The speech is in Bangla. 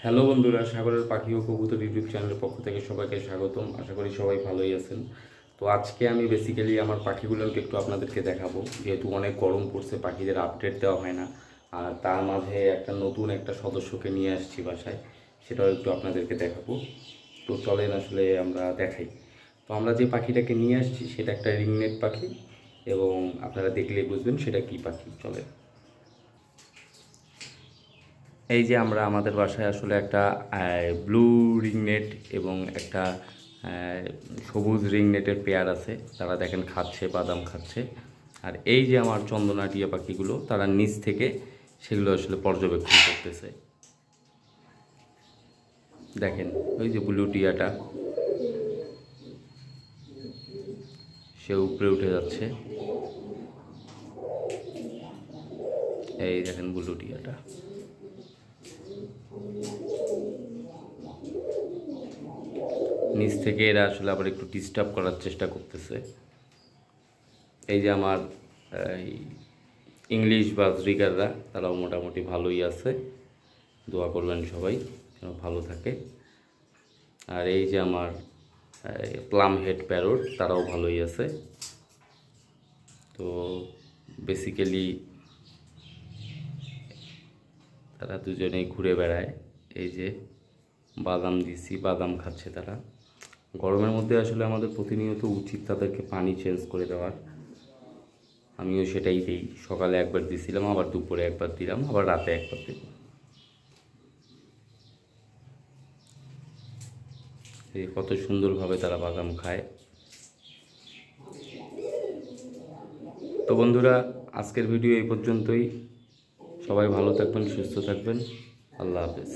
হ্যালো বন্ধুরা, সাগরের পাখি ও কবুতর ইউটিউব চ্যানেলের পক্ষ থেকে সবাইকে স্বাগতম। আশা করি সবাই ভালোই আছেন। তো আজকে আমি বেসিক্যালি আমার পাখিগুলোকে একটু আপনাদেরকে দেখাবো, যেহেতু অনেক গরম পড়ছে, পাখিদের আপডেট দেওয়া হয় না। আর তার মাঝে নতুন একটা সদস্যকে নিয়ে আসছি বাসায়, সেটাও একটু আপনাদেরকে দেখাবো। তো চলেন আসলে আমরা দেখাই। তো আমরা যে পাখিটাকে নিয়ে আসছি সেটা একটা রিংনেট পাখি, এবং আপনারা দেখলেই বুঝবেন সেটা কী পাখি। চলেন। এই যে আমরা আমাদের বাসায় আসলে একটা ব্লু রিংনেট এবং একটা সবুজ রিংনেটের পেয়ার আছে। তারা দেখেন খাচ্ছে, বাদাম খাচ্ছে। আর এই যে আমার চন্দনা টিয়া পাখিগুলো, তারা নিচ থেকে সেগুলো আসলে পর্যবেক্ষণ করতেছে। দেখেন ওই যে ব্লু টিয়াটা, সে উপরে উঠে যাচ্ছে। এই দেখেন ব্লু টিয়াটা। নিচ থেকে এরা আসলে আবার একটু ডিস্টার্ব করার চেষ্টা করতেছে। এই যে আমার ইংলিশ বাজরিগাররা, তারাও মোটামুটি ভালোই আছে। দোয়া করবেন সবাই যেন ভালো থাকে। আর এই যে আমার প্লাম হেড প্যারট, তারাও ভালোই আছে। তো বেসিক্যালি তারা দুজনেই ঘুরে বেড়ায়। এই যে বাদাম দিছি, বাদাম খাচ্ছে তারা। গরমের মধ্যে আসলে আমাদের প্রতিনিয়ত উচিত তাদেরকে পানি চেঞ্জ করে দেওয়ার। আমিও সেটাই দিই। সকালে একবার দিছিলাম, আবার দুপুরে একবার দিলাম, আবার রাতে একবার দেব। এই কত সুন্দরভাবে তারা বাদাম খায়। তো বন্ধুরা, আজকের ভিডিও এই পর্যন্তই। সবাই ভালো থাকবেন, সুস্থ থাকবেন। আল্লাহ হাফেজ।